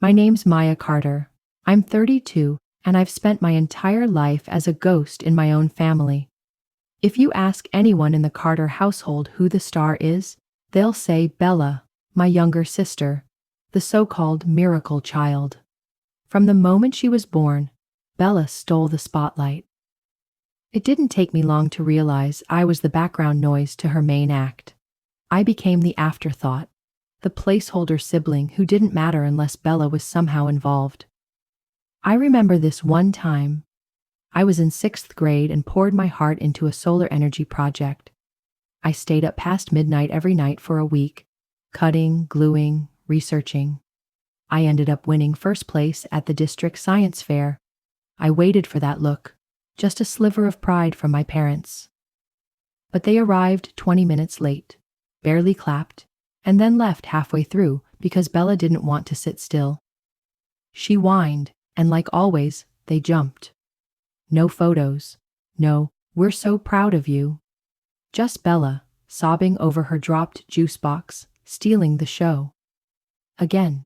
My name's Maya Carter. I'm 32, and I've spent my entire life as a ghost in my own family. If you ask anyone in the Carter household who the star is, they'll say Bella, my younger sister, the so-called miracle child. From the moment she was born, Bella stole the spotlight. It didn't take me long to realize I was the background noise to her main act. I became the afterthought, the placeholder sibling who didn't matter unless Bella was somehow involved. I remember this one time. I was in 6th grade and poured my heart into a solar energy project. I stayed up past midnight every night for a week, cutting, gluing, researching. I ended up winning first place at the district science fair. I waited for that look, just a sliver of pride from my parents. But they arrived 20 minutes late, barely clapped, and then left halfway through because Bella didn't want to sit still. She whined, and like always, they jumped. No photos. No, "We're so proud of you." Just Bella, sobbing over her dropped juice box, stealing the show. Again.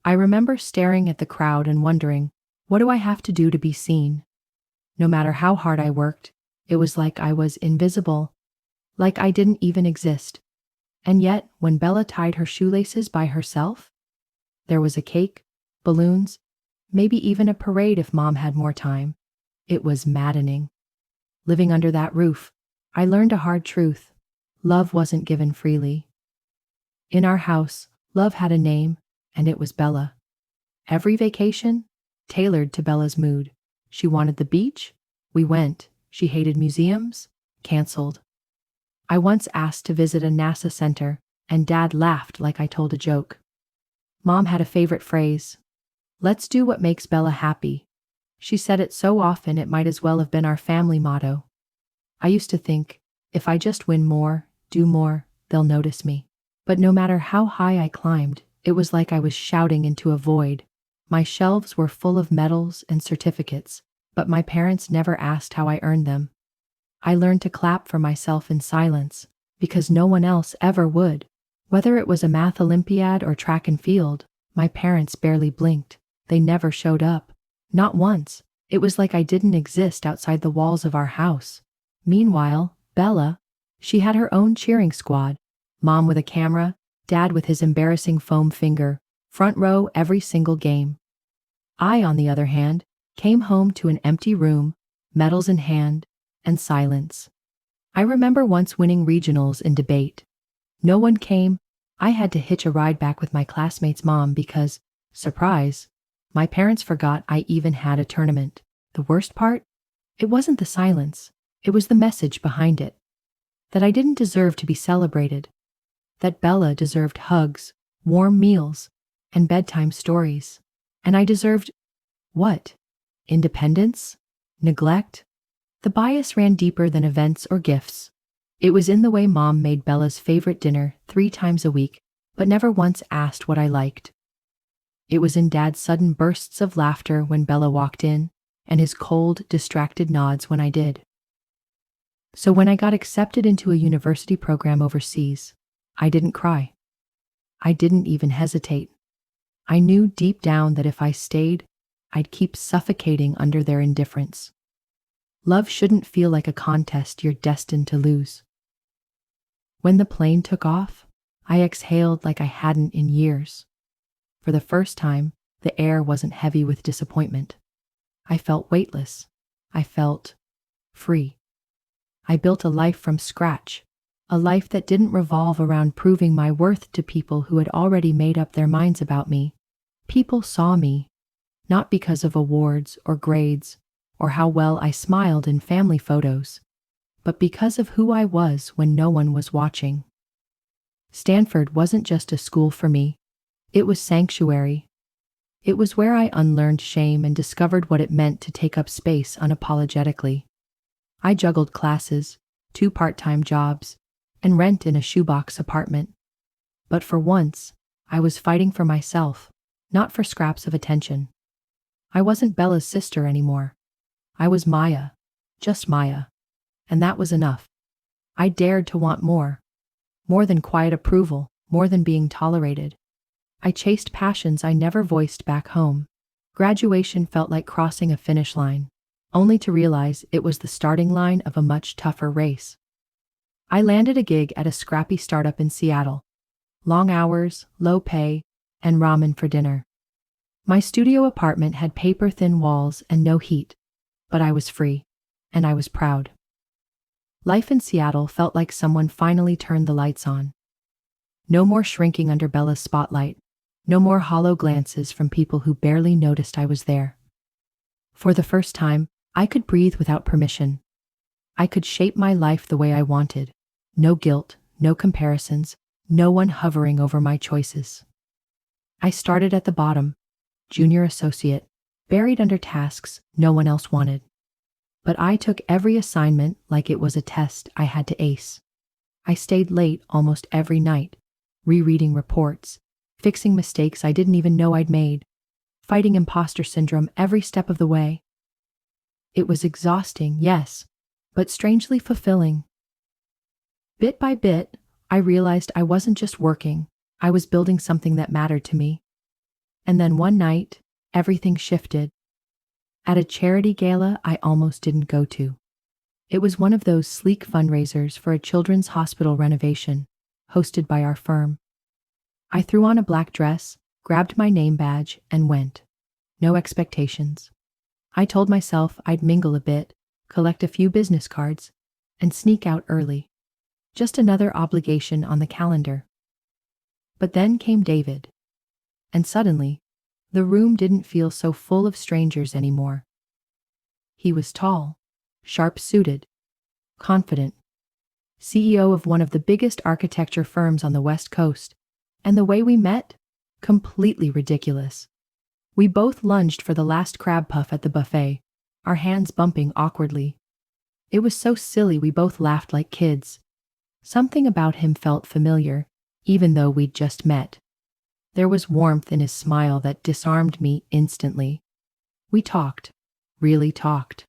I remember staring at the crowd and wondering, what do I have to do to be seen? No matter how hard I worked, it was like I was invisible, like I didn't even exist. And yet, when Bella tied her shoelaces by herself, there was a cake, balloons, maybe even a parade if Mom had more time. It was maddening. Living under that roof, I learned a hard truth. Love wasn't given freely. In our house, love had a name, and it was Bella. Every vacation, tailored to Bella's mood. She wanted the beach? We went. She hated museums? Canceled. I once asked to visit a NASA center, and Dad laughed like I told a joke. Mom had a favorite phrase. "Let's do what makes Bella happy." She said it so often it might as well have been our family motto. I used to think, if I just win more, do more, they'll notice me. But no matter how high I climbed, it was like I was shouting into a void. My shelves were full of medals and certificates, but my parents never asked how I earned them. I learned to clap for myself in silence, because no one else ever would. Whether it was a math Olympiad or track and field, my parents barely blinked. They never showed up. Not once. It was like I didn't exist outside the walls of our house. Meanwhile, Bella, she had her own cheering squad. Mom with a camera, Dad with his embarrassing foam finger, front row every single game. I, on the other hand, came home to an empty room, medals in hand, and silence. I remember once winning regionals in debate. No one came. I had to hitch a ride back with my classmate's mom because, surprise, my parents forgot I even had a tournament. The worst part? It wasn't the silence. It was the message behind it. That I didn't deserve to be celebrated. That Bella deserved hugs, warm meals, and bedtime stories. And I deserved, what? Independence? Neglect? The bias ran deeper than events or gifts. It was in the way Mom made Bella's favorite dinner 3 times a week, but never once asked what I liked. It was in Dad's sudden bursts of laughter when Bella walked in, and his cold, distracted nods when I did. So when I got accepted into a university program overseas, I didn't cry. I didn't even hesitate. I knew deep down that if I stayed, I'd keep suffocating under their indifference. Love shouldn't feel like a contest you're destined to lose. When the plane took off, I exhaled like I hadn't in years. For the first time, the air wasn't heavy with disappointment. I felt weightless. I felt free. I built a life from scratch, a life that didn't revolve around proving my worth to people who had already made up their minds about me. People saw me, not because of awards or grades or how well I smiled in family photos, but because of who I was when no one was watching. Stanford wasn't just a school for me. It was sanctuary. It was where I unlearned shame and discovered what it meant to take up space unapologetically. I juggled classes, 2 part-time jobs, and rent in a shoebox apartment. But for once, I was fighting for myself, not for scraps of attention. I wasn't Bella's sister anymore. I was Maya, just Maya. And that was enough. I dared to want more. More than quiet approval, more than being tolerated. I chased passions I never voiced back home. Graduation felt like crossing a finish line, only to realize it was the starting line of a much tougher race. I landed a gig at a scrappy startup in Seattle. Long hours, low pay, and ramen for dinner. My studio apartment had paper-thin walls and no heat, but I was free, and I was proud. Life in Seattle felt like someone finally turned the lights on. No more shrinking under Bella's spotlight, no more hollow glances from people who barely noticed I was there. For the first time, I could breathe without permission. I could shape my life the way I wanted. No guilt, no comparisons, no one hovering over my choices. I started at the bottom, junior associate, buried under tasks no one else wanted. But I took every assignment like it was a test I had to ace. I stayed late almost every night, rereading reports, fixing mistakes I didn't even know I'd made, fighting imposter syndrome every step of the way. It was exhausting, yes, but strangely fulfilling. Bit by bit, I realized I wasn't just working, I was building something that mattered to me. And then one night, everything shifted. At a charity gala I almost didn't go to. It was one of those sleek fundraisers for a children's hospital renovation, hosted by our firm. I threw on a black dress, grabbed my name badge, and went. No expectations. I told myself I'd mingle a bit, collect a few business cards, and sneak out early. Just another obligation on the calendar. But then came David. And suddenly, the room didn't feel so full of strangers anymore. He was tall, sharp-suited, confident, CEO of one of the biggest architecture firms on the West Coast, and the way we met? Completely ridiculous. We both lunged for the last crab puff at the buffet, our hands bumping awkwardly. It was so silly we both laughed like kids. Something about him felt familiar, even though we'd just met. There was warmth in his smile that disarmed me instantly. We talked, really talked.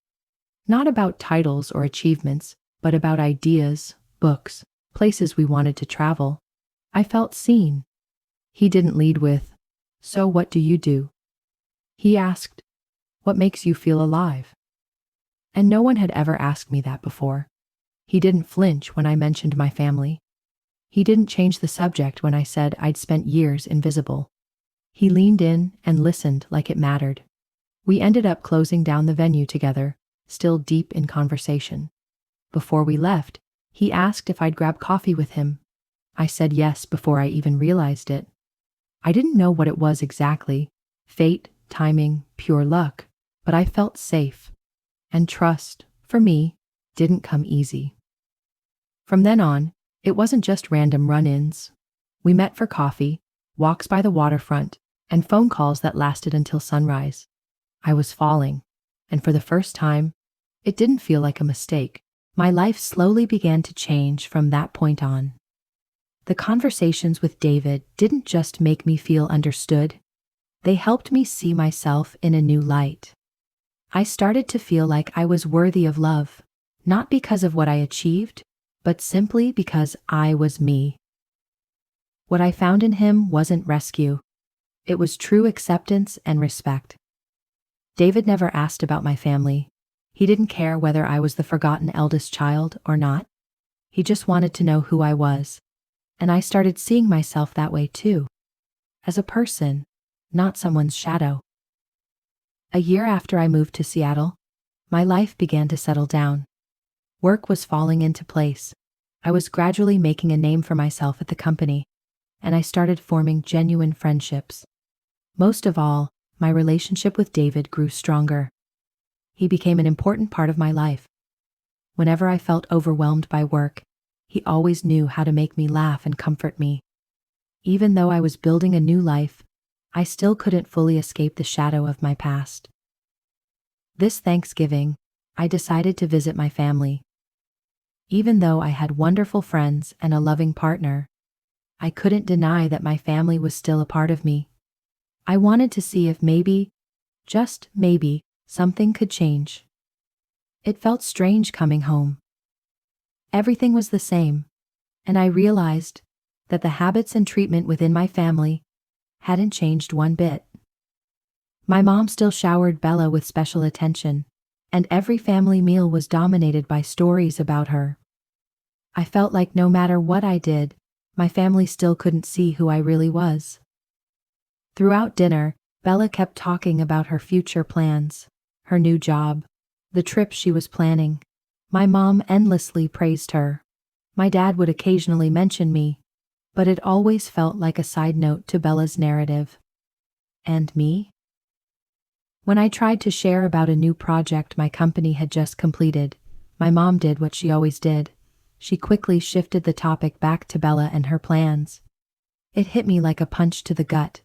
Not about titles or achievements, but about ideas, books, places we wanted to travel. I felt seen. He didn't lead with, "So what do you do?" He asked, "What makes you feel alive?" And no one had ever asked me that before. He didn't flinch when I mentioned my family. He didn't change the subject when I said I'd spent years invisible. He leaned in and listened like it mattered. We ended up closing down the venue together, still deep in conversation. Before we left, he asked if I'd grab coffee with him. I said yes before I even realized it. I didn't know what it was exactly, fate, timing, pure luck, but I felt safe. And trust, for me, didn't come easy. From then on, it wasn't just random run-ins. We met for coffee, walks by the waterfront, and phone calls that lasted until sunrise. I was falling, and for the first time, it didn't feel like a mistake. My life slowly began to change from that point on. The conversations with David didn't just make me feel understood. They helped me see myself in a new light. I started to feel like I was worthy of love, not because of what I achieved, but simply because I was me. What I found in him wasn't rescue. It was true acceptance and respect. David never asked about my family. He didn't care whether I was the forgotten eldest child or not. He just wanted to know who I was. And I started seeing myself that way too. As a person, not someone's shadow. A year after I moved to Seattle, my life began to settle down. Work was falling into place. I was gradually making a name for myself at the company, and I started forming genuine friendships. Most of all, my relationship with David grew stronger. He became an important part of my life. Whenever I felt overwhelmed by work, he always knew how to make me laugh and comfort me. Even though I was building a new life, I still couldn't fully escape the shadow of my past. This Thanksgiving, I decided to visit my family. Even though I had wonderful friends and a loving partner, I couldn't deny that my family was still a part of me. I wanted to see if maybe, just maybe, something could change. It felt strange coming home. Everything was the same, and I realized that the habits and treatment within my family hadn't changed one bit. My mom still showered Bella with special attention, and every family meal was dominated by stories about her. I felt like no matter what I did, my family still couldn't see who I really was. Throughout dinner, Bella kept talking about her future plans, her new job, the trip she was planning. My mom endlessly praised her. My dad would occasionally mention me, but it always felt like a side note to Bella's narrative. And me? When I tried to share about a new project my company had just completed, my mom did what she always did. She quickly shifted the topic back to Bella and her plans. It hit me like a punch to the gut.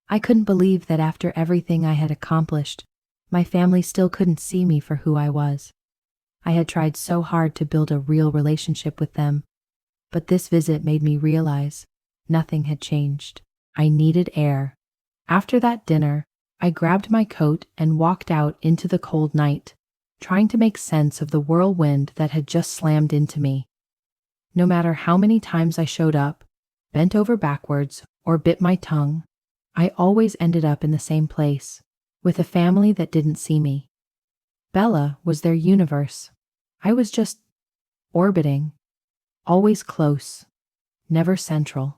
I couldn't believe that after everything I had accomplished, my family still couldn't see me for who I was. I had tried so hard to build a real relationship with them, but this visit made me realize nothing had changed. I needed air. After that dinner, I grabbed my coat and walked out into the cold night, trying to make sense of the whirlwind that had just slammed into me. No matter how many times I showed up, bent over backwards, or bit my tongue, I always ended up in the same place, with a family that didn't see me. Bella was their universe. I was just orbiting, always close, never central.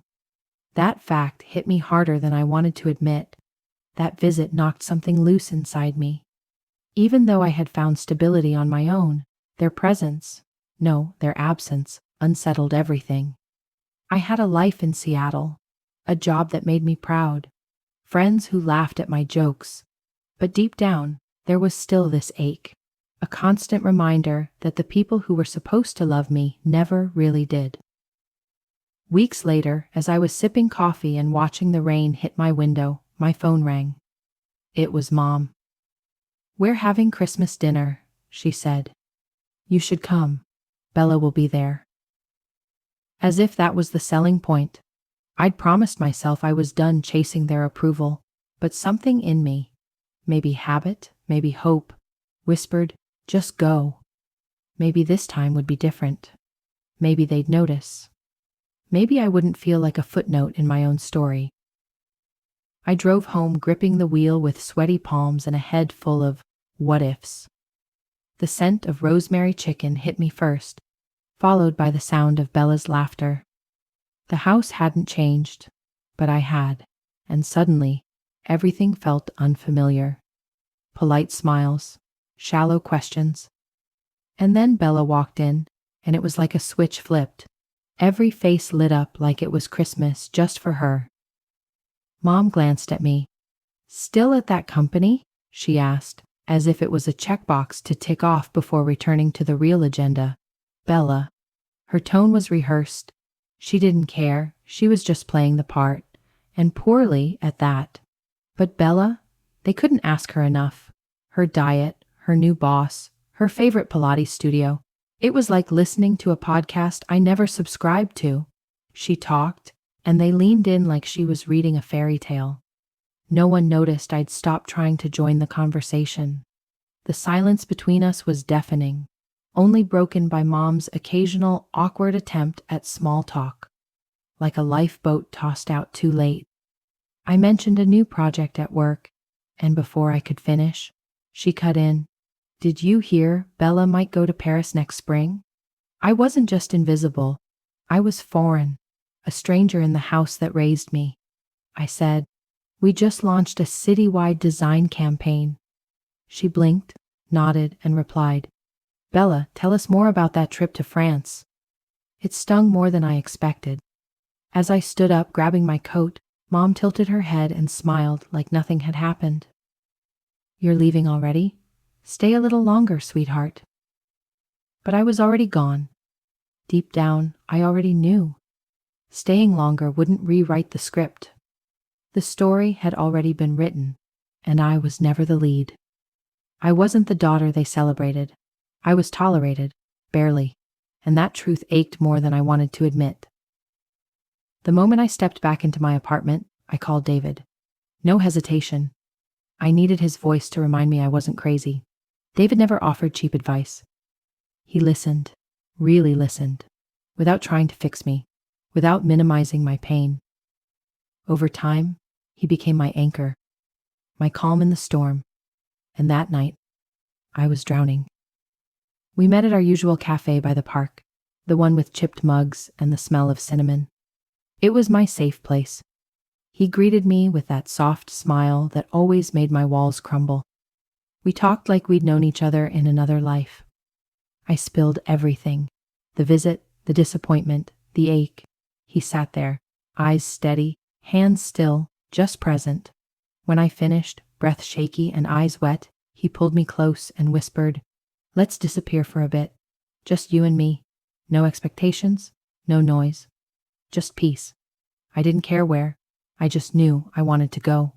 That fact hit me harder than I wanted to admit. That visit knocked something loose inside me. Even though I had found stability on my own, their presence, no, their absence, unsettled everything. I had a life in Seattle, a job that made me proud, friends who laughed at my jokes, but deep down, there was still this ache, a constant reminder that the people who were supposed to love me never really did. Weeks later, as I was sipping coffee and watching the rain hit my window, my phone rang. It was Mom. "We're having Christmas dinner," she said. "You should come. Bella will be there." As if that was the selling point. I'd promised myself I was done chasing their approval, but something in me, maybe habit, maybe hope, whispered, "Just go." Maybe this time would be different. Maybe they'd notice. Maybe I wouldn't feel like a footnote in my own story. I drove home gripping the wheel with sweaty palms and a head full of what ifs. The scent of rosemary chicken hit me first, followed by the sound of Bella's laughter. The house hadn't changed, but I had, and suddenly, everything felt unfamiliar. Polite smiles, shallow questions. And then Bella walked in, and it was like a switch flipped. Every face lit up like it was Christmas just for her. Mom glanced at me. "Still at that company?" she asked, as if it was a checkbox to tick off before returning to the real agenda. Bella. Her tone was rehearsed. She didn't care, she was just playing the part, and poorly at that. But Bella? They couldn't ask her enough. Her diet, her new boss, her favorite Pilates studio. It was like listening to a podcast I never subscribed to. She talked, and they leaned in like she was reading a fairy tale. No one noticed I'd stopped trying to join the conversation. The silence between us was deafening, only broken by Mom's occasional awkward attempt at small talk, like a lifeboat tossed out too late. I mentioned a new project at work, and before I could finish, she cut in. "Did you hear Bella might go to Paris next spring?" I wasn't just invisible, I was foreign, a stranger in the house that raised me. I said, "We just launched a citywide design campaign." She blinked, nodded, and replied, "Bella, tell us more about that trip to France." It stung more than I expected. As I stood up grabbing my coat, Mom tilted her head and smiled like nothing had happened. "You're leaving already? Stay a little longer, sweetheart." But I was already gone. Deep down, I already knew. Staying longer wouldn't rewrite the script. The story had already been written, and I was never the lead. I wasn't the daughter they celebrated. I was tolerated, barely, and that truth ached more than I wanted to admit. The moment I stepped back into my apartment, I called David. No hesitation. I needed his voice to remind me I wasn't crazy. David never offered cheap advice. He listened, really listened, without trying to fix me, without minimizing my pain. Over time, He became my anchor, my calm in the storm, and that night, I was drowning. We met at our usual cafe by the park, the one with chipped mugs and the smell of cinnamon. It was my safe place. He greeted me with that soft smile that always made my walls crumble. We talked like we'd known each other in another life. I spilled everything, the visit, the disappointment, the ache. He sat there, eyes steady, hands still, just present. When I finished, breath shaky and eyes wet, he pulled me close and whispered, "Let's disappear for a bit. Just you and me. No expectations, no noise. Just peace." I didn't care where. I just knew I wanted to go.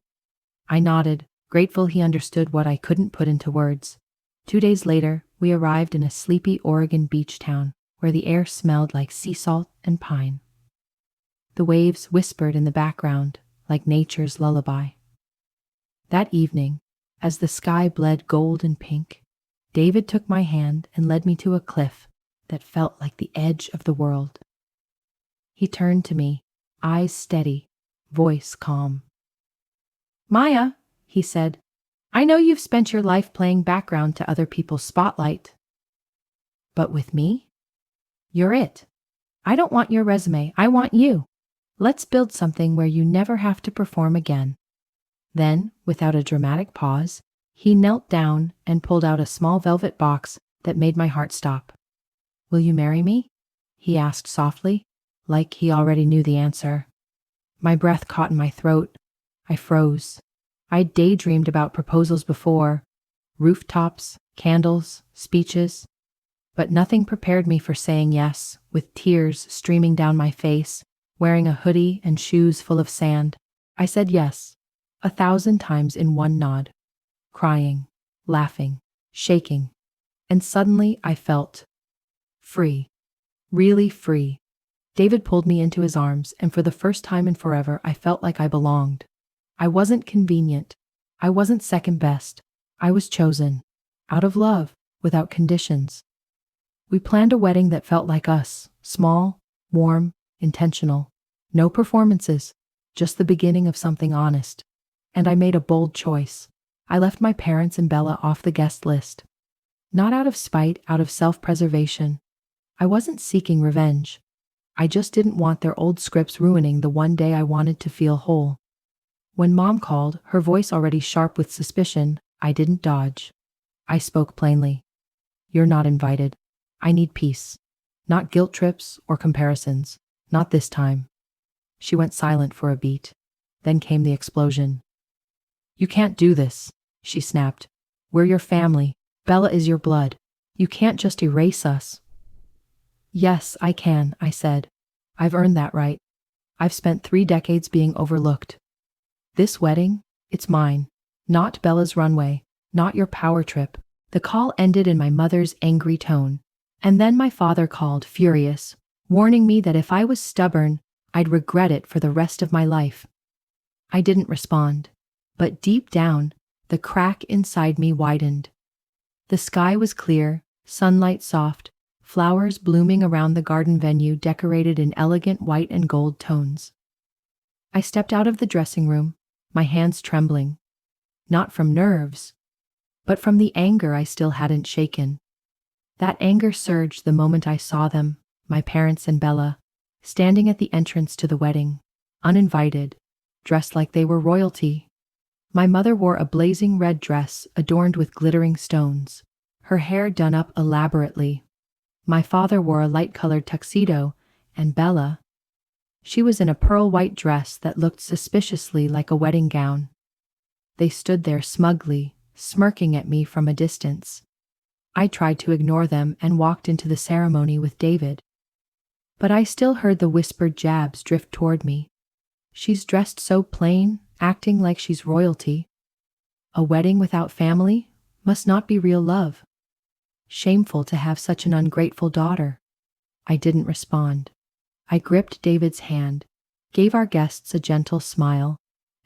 I nodded, grateful he understood what I couldn't put into words. 2 days later, we arrived in a sleepy Oregon beach town where the air smelled like sea salt and pine. The waves whispered in the background like nature's lullaby. That evening, as the sky bled gold and pink, David took my hand and led me to a cliff that felt like the edge of the world. He turned to me, eyes steady, voice calm. "Maya," he said, "I know you've spent your life playing background to other people's spotlight. But with me, you're it. I don't want your resume, I want you. Let's build something where you never have to perform again." Then, without a dramatic pause, he knelt down and pulled out a small velvet box that made my heart stop. "Will you marry me?" he asked softly, like he already knew the answer. My breath caught in my throat. I froze. I'd daydreamed about proposals before, rooftops, candles, speeches, but nothing prepared me for saying yes, with tears streaming down my face, wearing a hoodie and shoes full of sand. I said yes, 1,000 times in one nod, crying, laughing, shaking, and suddenly I felt free, really free. David pulled me into his arms, and for the first time in forever, I felt like I belonged. I wasn't convenient. I wasn't second best. I was chosen, out of love, without conditions. We planned a wedding that felt like us, small, warm, intentional. No performances, just the beginning of something honest. And I made a bold choice. I left my parents and Bella off the guest list. Not out of spite, out of self-preservation. I wasn't seeking revenge. I just didn't want their old scripts ruining the one day I wanted to feel whole. When Mom called, her voice already sharp with suspicion, I didn't dodge. I spoke plainly. "You're not invited. I need peace. Not guilt trips or comparisons. Not this time." She went silent for a beat. Then came the explosion. "You can't do this," she snapped. "We're your family. Bella is your blood. You can't just erase us." "Yes, I can," I said. "I've earned that right. I've spent 3 decades being overlooked. This wedding, it's mine. Not Bella's runway, not your power trip." The call ended in my mother's angry tone. And then my father called, furious, warning me that if I was stubborn, I'd regret it for the rest of my life. I didn't respond. But deep down, the crack inside me widened. The sky was clear, sunlight soft, flowers blooming around the garden venue decorated in elegant white and gold tones. I stepped out of the dressing room, my hands trembling. Not from nerves, but from the anger I still hadn't shaken. That anger surged the moment I saw them, my parents and Bella, standing at the entrance to the wedding, uninvited, dressed like they were royalty. My mother wore a blazing red dress adorned with glittering stones, her hair done up elaborately. My father wore a light-colored tuxedo, and Bella, she was in a pearl-white dress that looked suspiciously like a wedding gown. They stood there smugly, smirking at me from a distance. I tried to ignore them and walked into the ceremony with David. But I still heard the whispered jabs drift toward me. "She's dressed so plain, acting like she's royalty. A wedding without family must not be real love. Shameful to have such an ungrateful daughter." I didn't respond. I gripped David's hand, gave our guests a gentle smile,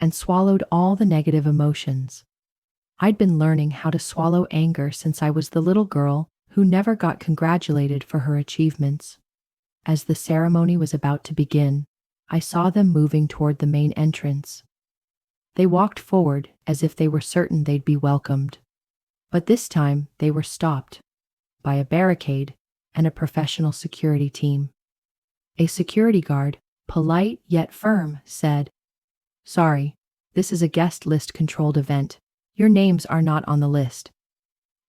and swallowed all the negative emotions. I'd been learning how to swallow anger since I was the little girl who never got congratulated for her achievements. As the ceremony was about to begin, I saw them moving toward the main entrance. They walked forward as if they were certain they'd be welcomed. But this time they were stopped by a barricade and a professional security team. A security guard, polite yet firm, said, "Sorry, this is a guest list controlled event. Your names are not on the list."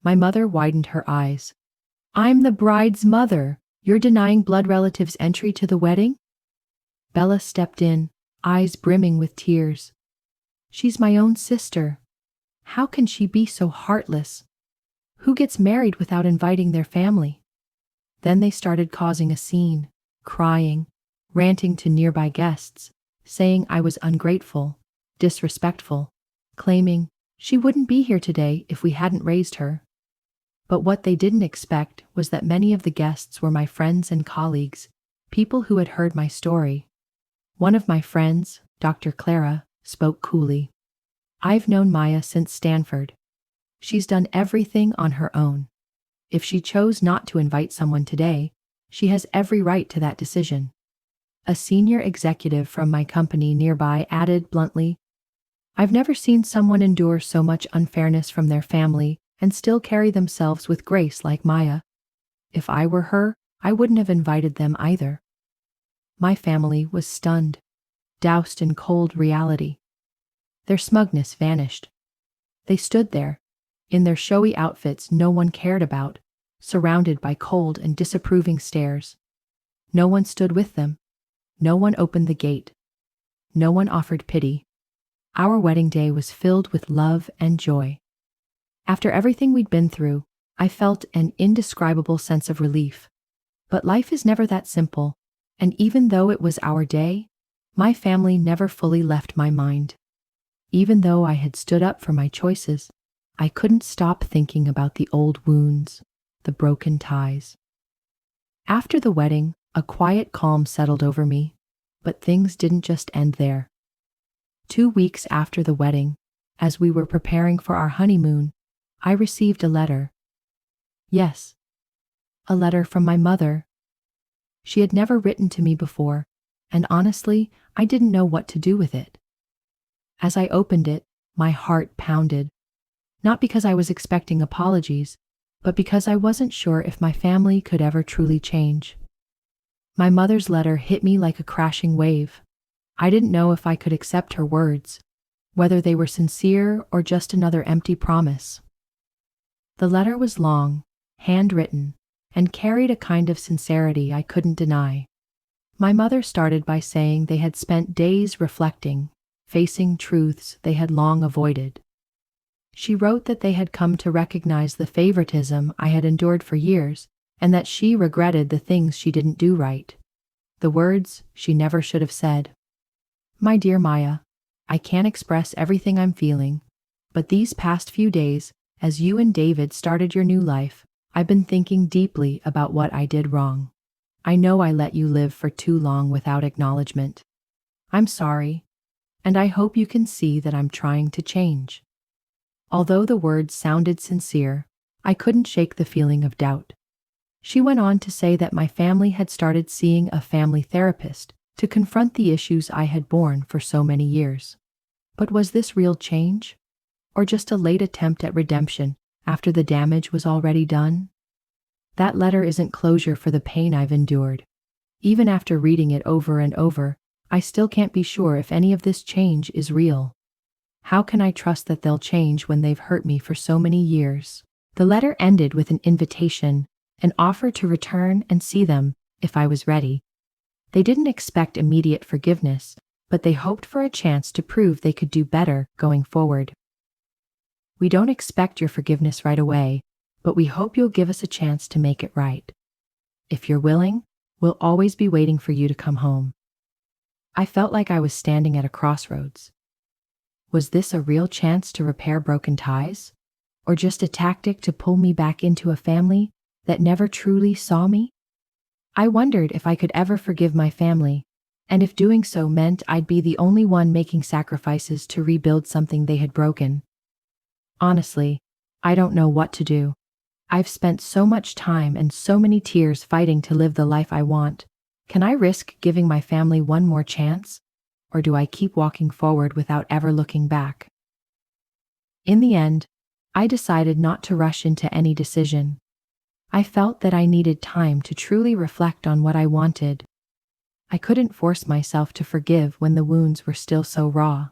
My mother widened her eyes. "I'm the bride's mother. You're denying blood relatives entry to the wedding?" Bella stepped in, eyes brimming with tears. "She's my own sister. How can she be so heartless? Who gets married without inviting their family?" Then they started causing a scene, crying, ranting to nearby guests, saying I was ungrateful, disrespectful, claiming she wouldn't be here today if we hadn't raised her. But what they didn't expect was that many of the guests were my friends and colleagues, people who had heard my story. One of my friends, Dr. Clara, spoke coolly. "I've known Maya since Stanford. She's done everything on her own. If she chose not to invite someone today, she has every right to that decision." A senior executive from my company nearby added bluntly, "I've never seen someone endure so much unfairness from their family and still carry themselves with grace like Maya. If I were her, I wouldn't have invited them either." My family was stunned, doused in cold reality. Their smugness vanished. They stood there, in their showy outfits no one cared about, surrounded by cold and disapproving stares. No one stood with them. No one opened the gate. No one offered pity. Our wedding day was filled with love and joy. After everything we'd been through, I felt an indescribable sense of relief. But life is never that simple, and even though it was our day, my family never fully left my mind. Even though I had stood up for my choices, I couldn't stop thinking about the old wounds, the broken ties. After the wedding, a quiet calm settled over me, but things didn't just end there. 2 weeks after the wedding, as we were preparing for our honeymoon, I received a letter. Yes, a letter from my mother. She had never written to me before, and honestly, I didn't know what to do with it. As I opened it, my heart pounded. Not because I was expecting apologies, but because I wasn't sure if my family could ever truly change. My mother's letter hit me like a crashing wave. I didn't know if I could accept her words, whether they were sincere or just another empty promise. The letter was long, handwritten, and carried a kind of sincerity I couldn't deny. My mother started by saying they had spent days reflecting, facing truths they had long avoided. She wrote that they had come to recognize the favoritism I had endured for years, and that she regretted the things she didn't do right. The words she never should have said. "My dear Maya, I can't express everything I'm feeling, but these past few days, as you and David started your new life, I've been thinking deeply about what I did wrong. I know I let you live for too long without acknowledgement. I'm sorry, and I hope you can see that I'm trying to change." Although the words sounded sincere, I couldn't shake the feeling of doubt. She went on to say that my family had started seeing a family therapist to confront the issues I had borne for so many years. But was this real change? Or just a late attempt at redemption after the damage was already done? That letter isn't closure for the pain I've endured. Even after reading it over and over, I still can't be sure if any of this change is real. How can I trust that they'll change when they've hurt me for so many years? The letter ended with an invitation, an offer to return and see them if I was ready. They didn't expect immediate forgiveness, but they hoped for a chance to prove they could do better going forward. "We don't expect your forgiveness right away, but we hope you'll give us a chance to make it right. If you're willing, we'll always be waiting for you to come home." I felt like I was standing at a crossroads. Was this a real chance to repair broken ties? Or just a tactic to pull me back into a family that never truly saw me? I wondered if I could ever forgive my family, and if doing so meant I'd be the only one making sacrifices to rebuild something they had broken. Honestly, I don't know what to do. I've spent so much time and so many tears fighting to live the life I want. Can I risk giving my family one more chance? or do I keep walking forward without ever looking back? In the end, I decided not to rush into any decision. I felt that I needed time to truly reflect on what I wanted. I couldn't force myself to forgive when the wounds were still so raw.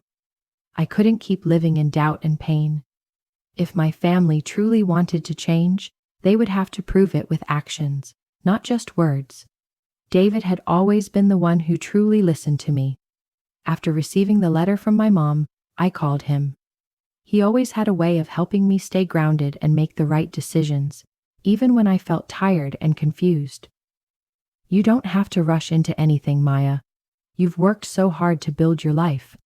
I couldn't keep living in doubt and pain. If my family truly wanted to change, they would have to prove it with actions, not just words. David had always been the one who truly listened to me. After receiving the letter from my mom, I called him. He always had a way of helping me stay grounded and make the right decisions, even when I felt tired and confused. You don't have to rush into anything, Maya. You've worked so hard to build your life.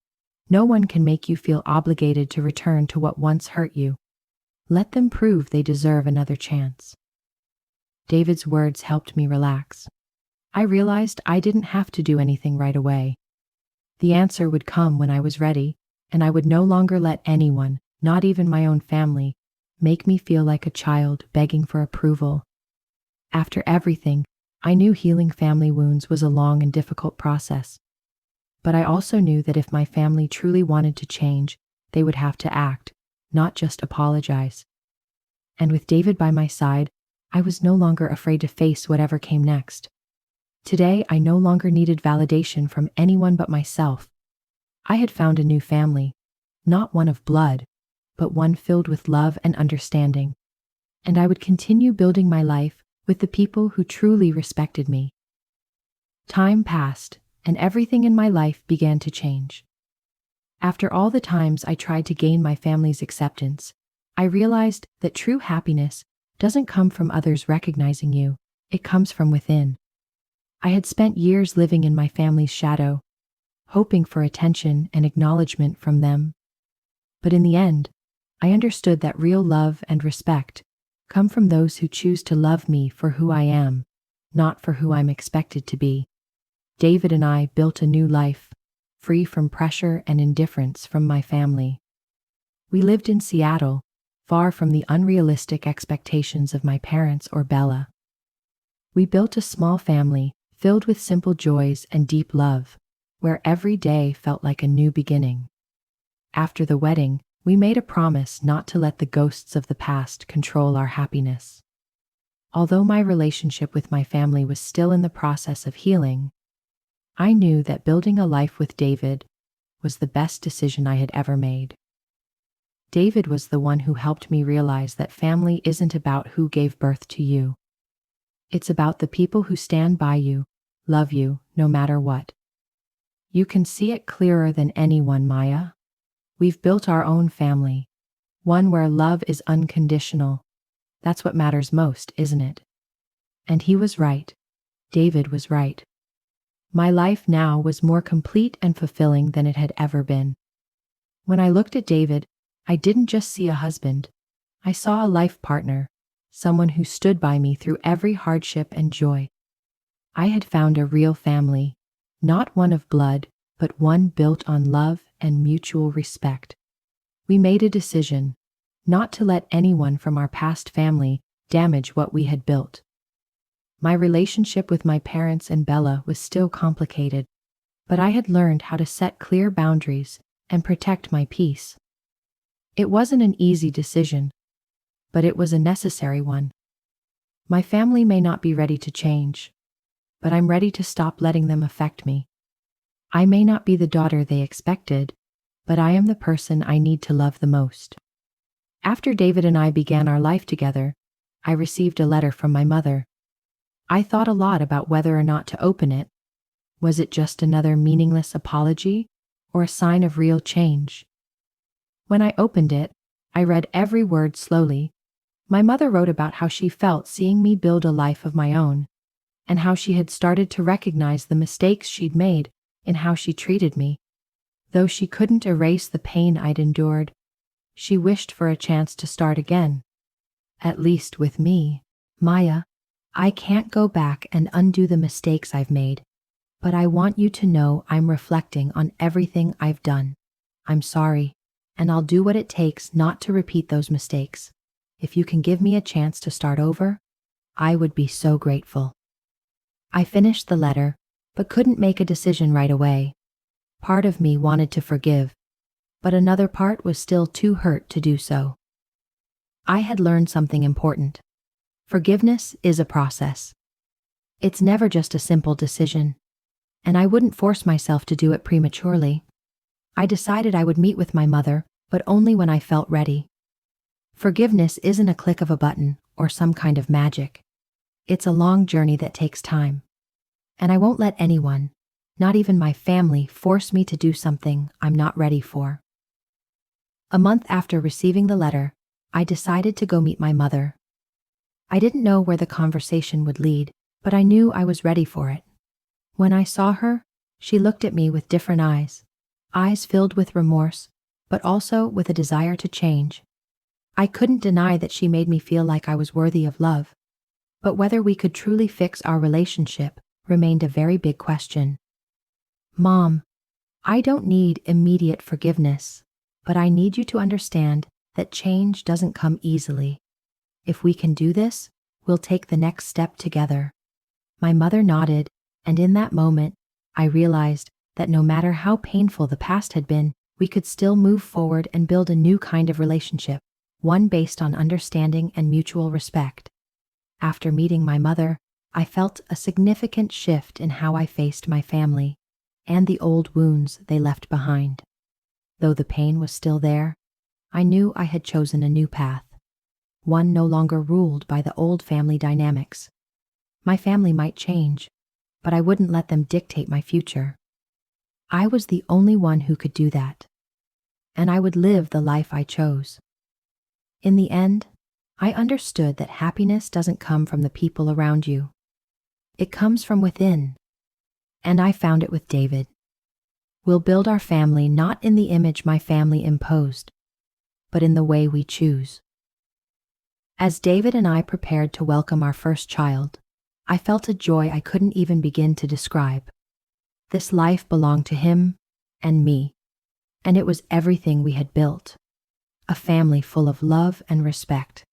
No one can make you feel obligated to return to what once hurt you. Let them prove they deserve another chance. David's words helped me relax. I realized I didn't have to do anything right away. The answer would come when I was ready, and I would no longer let anyone, not even my own family, make me feel like a child begging for approval. After everything, I knew healing family wounds was a long and difficult process. But I also knew that if my family truly wanted to change, they would have to act, not just apologize. And with David by my side, I was no longer afraid to face whatever came next. Today, I no longer needed validation from anyone but myself. I had found a new family, not one of blood, but one filled with love and understanding. And I would continue building my life with the people who truly respected me. Time passed, and everything in my life began to change. After all the times I tried to gain my family's acceptance, I realized that true happiness doesn't come from others recognizing you, it comes from within. I had spent years living in my family's shadow, hoping for attention and acknowledgement from them. But in the end, I understood that real love and respect come from those who choose to love me for who I am, not for who I'm expected to be. David and I built a new life, free from pressure and indifference from my family. We lived in Seattle, far from the unrealistic expectations of my parents or Bella. We built a small family filled with simple joys and deep love, where every day felt like a new beginning. After the wedding, we made a promise not to let the ghosts of the past control our happiness. Although my relationship with my family was still in the process of healing, I knew that building a life with David was the best decision I had ever made. David was the one who helped me realize that family isn't about who gave birth to you. It's about the people who stand by you, love you, no matter what. You can see it clearer than anyone, Maya. We've built our own family, one where love is unconditional. That's what matters most, isn't it? And he was right. David was right. My life now was more complete and fulfilling than it had ever been. When I looked at David, I didn't just see a husband. I saw a life partner, someone who stood by me through every hardship and joy. I had found a real family, not one of blood, but one built on love and mutual respect. We made a decision not to let anyone from our past family damage what we had built. My relationship with my parents and Bella was still complicated, but I had learned how to set clear boundaries and protect my peace. It wasn't an easy decision, but it was a necessary one. My family may not be ready to change, but I'm ready to stop letting them affect me. I may not be the daughter they expected, but I am the person I need to love the most. After David and I began our life together, I received a letter from my mother. I thought a lot about whether or not to open it. Was it just another meaningless apology, or a sign of real change? When I opened it, I read every word slowly. My mother wrote about how she felt seeing me build a life of my own, and how she had started to recognize the mistakes she'd made in how she treated me. Though she couldn't erase the pain I'd endured, she wished for a chance to start again. At least with me. Maya, I can't go back and undo the mistakes I've made, but I want you to know I'm reflecting on everything I've done. I'm sorry, and I'll do what it takes not to repeat those mistakes. If you can give me a chance to start over, I would be so grateful. I finished the letter, but couldn't make a decision right away. Part of me wanted to forgive, but another part was still too hurt to do so. I had learned something important. Forgiveness is a process. It's never just a simple decision, and I wouldn't force myself to do it prematurely. I decided I would meet with my mother, but only when I felt ready. Forgiveness isn't a click of a button or some kind of magic. It's a long journey that takes time. And I won't let anyone, not even my family, force me to do something I'm not ready for. A month after receiving the letter, I decided to go meet my mother. I didn't know where the conversation would lead, but I knew I was ready for it. When I saw her, she looked at me with different eyes filled with remorse, but also with a desire to change. I couldn't deny that she made me feel like I was worthy of love, but whether we could truly fix our relationship remained a very big question. Mom, I don't need immediate forgiveness, but I need you to understand that change doesn't come easily. If we can do this, we'll take the next step together. My mother nodded, and in that moment, I realized that no matter how painful the past had been, we could still move forward and build a new kind of relationship, one based on understanding and mutual respect. After meeting my mother, I felt a significant shift in how I faced my family and the old wounds they left behind. Though the pain was still there, I knew I had chosen a new path, one no longer ruled by the old family dynamics. My family might change, but I wouldn't let them dictate my future. I was the only one who could do that, and I would live the life I chose. In the end, I understood that happiness doesn't come from the people around you. It comes from within, and I found it with David. We'll build our family not in the image my family imposed, but in the way we choose. As David and I prepared to welcome our first child, I felt a joy I couldn't even begin to describe. This life belonged to him and me, and it was everything we had built. A family full of love and respect.